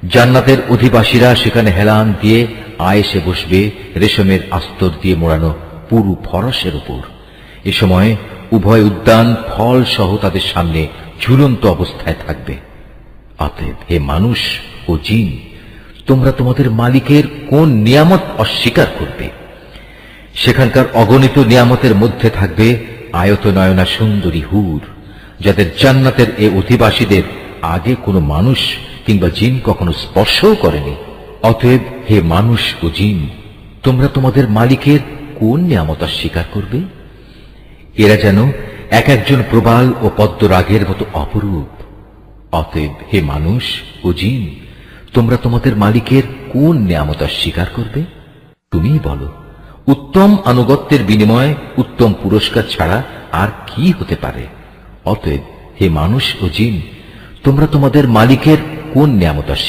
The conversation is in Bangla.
জান্নাতের অধিবাসীরা সেখানে হেলান দিয়ে আয়েসে বসবে রেশমের আস্তর দিয়ে মোড়ানো পুরু ফরসের উপর। এ সময় উভয় উদ্যান ফল সহ তাদের সামনে ঝুলন্ত অবস্থায় থাকবে। অতএব হে মানুষ ও জিন, তোমরা তোমাদের মালিকের কোন নিয়ামত অস্বীকার করবে? সেখানকার অগণিত নিয়ামতের মধ্যে থাকবে আয়তনয়না সুন্দরী হুর, যাদের জান্নাতের এ অধিবাসীদের আগে কোনো মানুষ কিংবা জিন কখনো স্পর্শও করেনি। অতএব হে মানুষ ও জিন, তোমরা তোমাদের মালিকের কোন নিয়ামত অস্বীকার করবে? এরা যেন এক একজন প্রবাল ও পদ্মরাগের মতো অপরূপ। অতএব হে মানুষ ও জিন, তোমরা তোমাদের মালিকের কোন নিয়ামত অস্বীকার করবে? তুমিই বলো। উত্তম আনুগত্যের বিনিময়ে উত্তম পুরস্কার ছাড়া আর কি হতে পারে? অতএব হে মানুষ ও জিন, তোমরা তোমাদের মালিকের কোন নিয়ামত